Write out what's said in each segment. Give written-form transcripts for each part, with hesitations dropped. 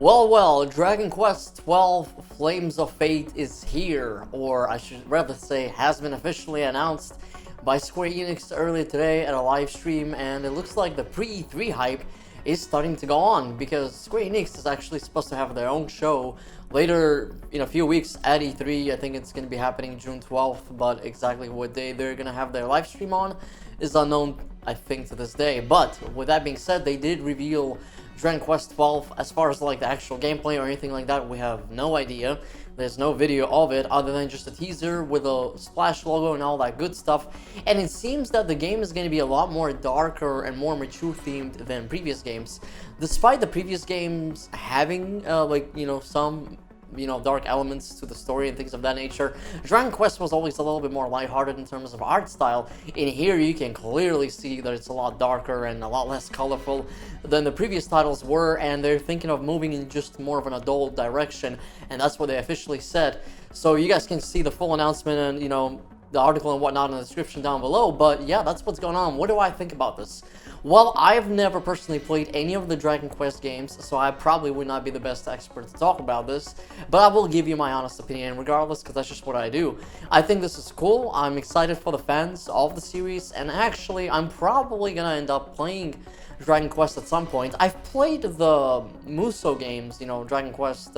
Well, Dragon Quest XII Flames of Fate is here, or I should rather say has been officially announced by Square Enix earlier today at a live stream, and it looks like the pre-E3 hype is starting to go on, because Square Enix is actually supposed to have their own show later in a few weeks at E3. I think it's going to be happening June 12th, but exactly what day they're going to have their live stream on is unknown, I think, to this day. But with that being said, they did reveal Dragon Quest XII. As far as like the actual gameplay or anything like that, we have no idea. There's no video of it other than just a teaser with a splash logo and all that good stuff. And it seems that the game is going to be a lot more darker and more mature themed than previous games. Despite the previous games having some dark elements to the story and things of that nature, Dragon Quest was always a little bit more lighthearted in terms of art style. In here, you can clearly see that it's a lot darker and a lot less colorful than the previous titles were, and they're thinking of moving in just more of an adult direction, and that's what they officially said. So you guys can see the full announcement and, the article and whatnot in the description down below. But yeah, that's what's going on. What do I think about this? Well, I've never personally played any of the Dragon Quest games, so I probably would not be the best expert to talk about this, but I will give you my honest opinion regardless, because that's just what I do. I think this is cool. I'm excited for the fans of the series, and actually, I'm probably gonna end up playing Dragon Quest at some point. I've played the Muso games, Dragon Quest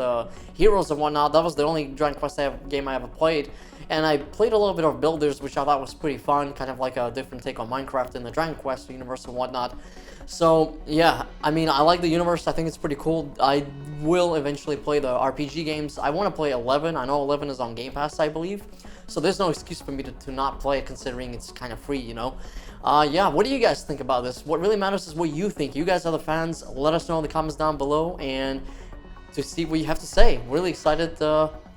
Heroes and whatnot. That was the only Dragon Quest game I ever played. And I played a little bit of Builders, which I thought was pretty fun, kind of like a different take on Minecraft in the Dragon Quest universe and whatnot. So, yeah, I mean, I like the universe. I think it's pretty cool. I will eventually play the RPG games. I want to play 11. I know 11 is on Game Pass, I believe. So there's no excuse for me to not play it, considering it's kind of free, Yeah, what do you guys think about this? What really matters is what you think. You guys are the fans. Let us know in the comments down below, and to see what you have to say. Really excited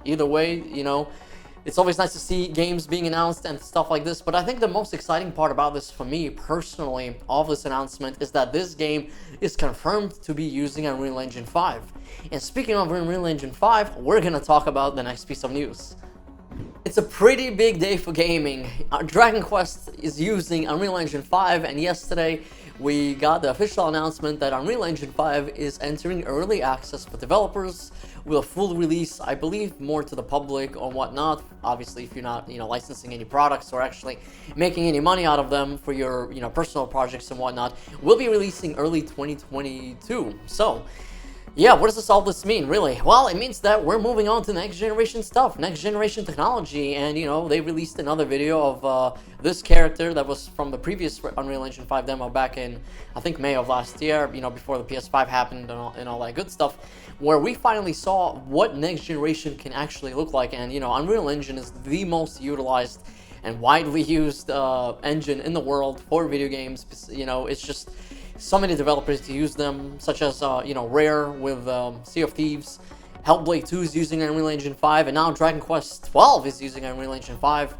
either way, It's always nice to see games being announced and stuff like this, but I think the most exciting part about this for me personally of this announcement is that this game is confirmed to be using Unreal Engine 5. And speaking of Unreal Engine 5, we're gonna talk about the next piece of news. It's a pretty big day for gaming. Dragon Quest is using Unreal Engine 5, and yesterday we got the official announcement that Unreal Engine 5 is entering early access for developers, with a full release, I believe, more to the public or whatnot. Obviously, if you're not, licensing any products or actually making any money out of them for your, personal projects and whatnot, we'll be releasing early 2022. So, yeah, what does all this mean, really? Well, it means that we're moving on to next generation stuff, next generation technology, and, they released another video of this character that was from the previous Unreal Engine 5 demo back in, I think, May of last year, before the PS5 happened and all that good stuff, where we finally saw what next generation can actually look like. And, Unreal Engine is the most utilized and widely used engine in the world for video games. It's just so many developers to use them, such as, Rare with Sea of Thieves, Hellblade 2 is using Unreal Engine 5, and now Dragon Quest XII is using Unreal Engine 5.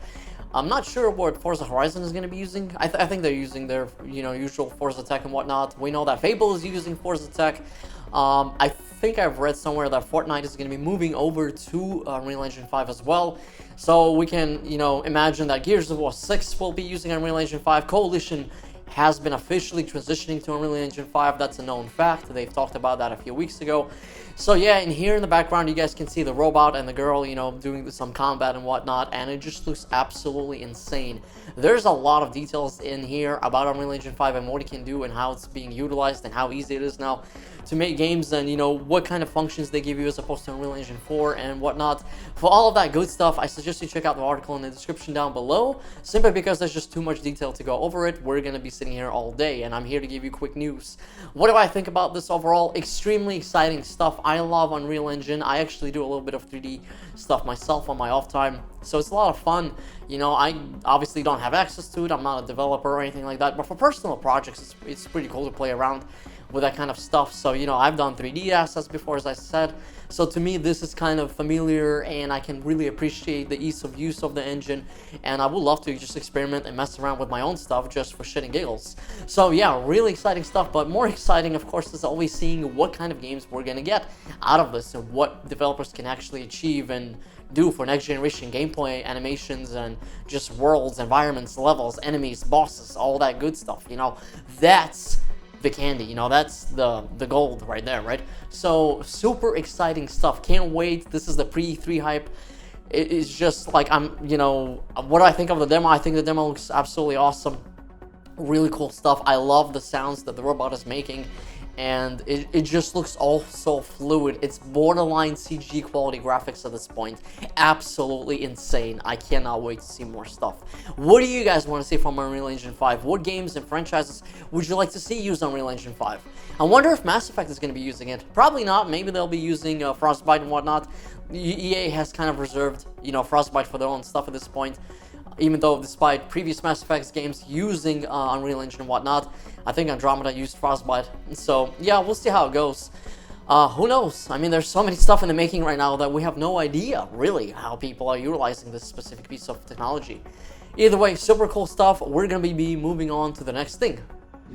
I'm not sure what Forza Horizon is going to be using. I think they're using their, usual Forza tech and whatnot. We know that Fable is using Forza tech. I think I've read somewhere that Fortnite is going to be moving over to Unreal Engine 5 as well. So we can, imagine that Gears of War 6 will be using Unreal Engine 5. Coalition has been officially transitioning to Unreal Engine 5. That's a known fact. They've talked about that a few weeks ago. So yeah, and here in the background you guys can see the robot and the girl, doing some combat and whatnot, and it just looks absolutely insane. There's a lot of details in here about Unreal Engine 5 and what it can do and how it's being utilized and how easy it is now to make games, and what kind of functions they give you as opposed to Unreal Engine 4 and whatnot. For all of that good stuff, I suggest you check out the article in the description down below, simply because there's just too much detail to go over it. We're gonna be sitting here all day, and I'm here to give you quick news. What do I think about this overall? Extremely exciting stuff. I love Unreal Engine. I actually do a little bit of 3D stuff myself on my off time, so it's a lot of fun. I obviously don't have access to it. I'm not a developer or anything like that, but for personal projects, it's pretty cool to play around with that kind of stuff. So, I've done 3D assets before, as I said. So to me, this is kind of familiar, and I can really appreciate the ease of use of the engine. And I would love to just experiment and mess around with my own stuff just for shit and giggles. So yeah, really exciting stuff. But more exciting, of course, is always seeing what kind of games we're gonna get out of this and what developers can actually achieve and do for next generation gameplay, animations, and just worlds, environments, levels, enemies, bosses, all that good stuff. That's the candy, you know, that's the gold right there, right? So super exciting stuff. Can't wait. This is the pre-3 hype. It's just like, you know, what do I think of the demo? I think the demo looks absolutely awesome. Really cool stuff. I love the sounds that the robot is making, and it just looks all so fluid. It's borderline CG quality graphics at this point. Absolutely insane. I cannot wait to see more stuff. What do you guys want to see from Unreal Engine 5? What games and franchises would you like to see use Unreal Engine 5? I wonder if Mass Effect is going to be using it. Probably not. Maybe they'll be using Frostbite and whatnot. EA has kind of reserved, you know, Frostbite for their own stuff at this point. Even though, despite previous Mass Effect games using Unreal Engine and whatnot, I think Andromeda used Frostbite. So, yeah, we'll see how it goes. Who knows? I mean, there's so many stuff in the making right now that we have no idea, really, how people are utilizing this specific piece of technology. Either way, super cool stuff. We're going to be moving on to the next thing.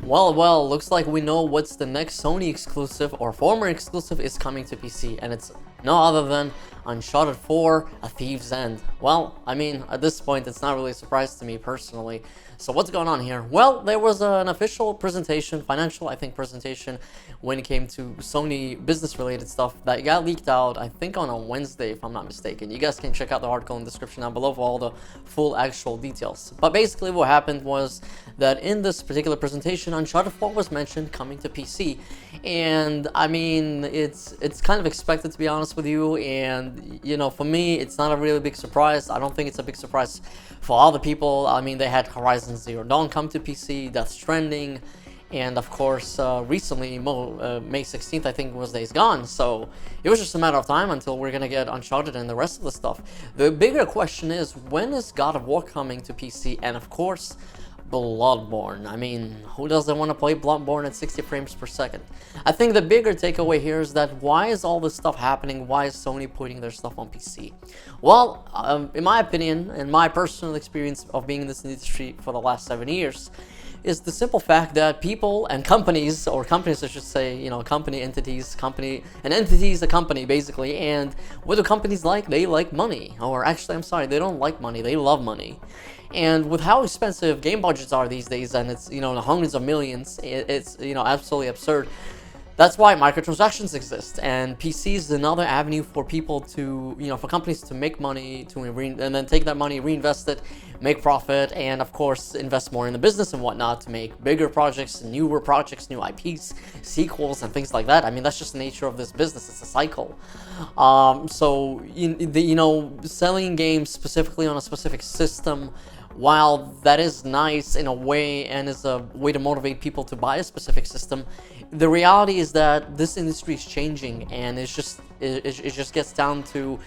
Well, looks like we know what's the next Sony exclusive or former exclusive is coming to PC, and it's no other than Uncharted 4, A Thief's End. Well, I mean, at this point, it's not really a surprise to me personally. So what's going on here? Well, there was an official presentation, financial, I think, presentation when it came to Sony business-related stuff that got leaked out, I think, on a Wednesday, if I'm not mistaken. You guys can check out the article in the description down below for all the full actual details. But basically what happened was that in this particular presentation, Uncharted 4 was mentioned coming to PC. And, I mean, it's kind of expected, to be honest with you, and, you know, for me, it's not a really big surprise. I don't think it's a big surprise for all the people. I mean, they had Horizon Zero Dawn come to PC, Death Stranding, and of course, recently, May 16th, I think, was Days Gone. So it was just a matter of time until we're gonna get Uncharted and the rest of the stuff. The bigger question is, when is God of War coming to PC? And of course, Bloodborne. I mean, who doesn't want to play Bloodborne at 60 frames per second? I think the bigger takeaway here is that why is all this stuff happening? Why is Sony putting their stuff on PC? Well, in my opinion, and my personal experience of being in this industry for the last 7 years, is the simple fact that people and companies, or companies I should say, you know, an entity is a company basically, and what do companies like? They like money. Or actually, I'm sorry, they don't like money, they love money. And with how expensive game budgets are these days, and it's, you know, in the hundreds of millions, it's, you know, absolutely absurd. That's why microtransactions exist, and PC is another avenue for people to, you know, for companies to make money, and then take that money, reinvest it, make profit, and of course invest more in the business and whatnot to make bigger projects, newer projects, new IPs, sequels, and things like that. I mean, that's just the nature of this business. It's a cycle. So you know, selling games specifically on a specific system, while that is nice in a way and is a way to motivate people to buy a specific system, the reality is that this industry is changing, and it just gets down to,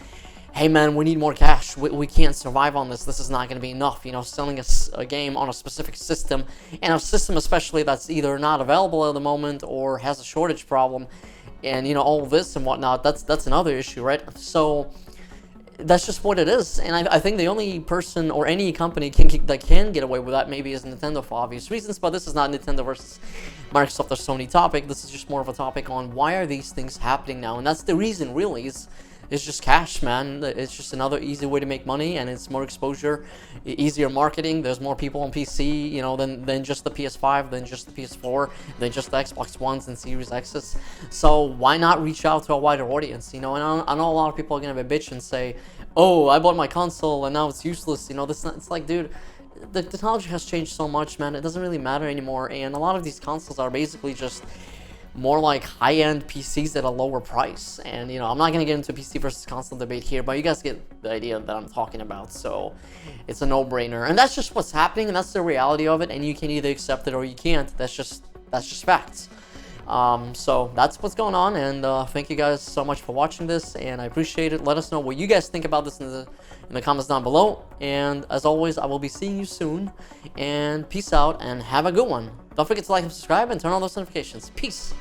hey man, we need more cash. We can't survive on this. This is not going to be enough. You know, selling a game on a specific system, and a system especially that's either not available at the moment or has a shortage problem, and you know, all this and whatnot. That's another issue, right? So that's just what it is, and I think the only person or any company that can get away with that maybe is Nintendo for obvious reasons, but this is not Nintendo versus Microsoft or Sony topic. This is just more of a topic on why are these things happening now, and that's the reason really is just cash, man. It's just another easy way to make money, and it's more exposure, easier marketing. There's more people on PC, you know, than just the PS5, than just the PS4, than just the Xbox Ones and Series X's. So why not reach out to a wider audience, you know? And I know a lot of people are gonna be a bitch and say, oh, I bought my console and now it's useless, you know? It's like, dude, the technology has changed so much, man. It doesn't really matter anymore, and a lot of these consoles are basically just more like high-end PCs at a lower price. And you know, I'm not gonna get into PC versus console debate here, but you guys get the idea that I'm talking about. So it's a no-brainer, and that's just what's happening, and that's the reality of it, and you can either accept it or you can't. That's just facts. So that's what's going on, and thank you guys so much for watching this, and I appreciate it. Let us know what you guys think about this in the comments down below, and as always, I will be seeing you soon, and peace out and have a good one. Don't forget to like and subscribe and turn on those notifications. Peace.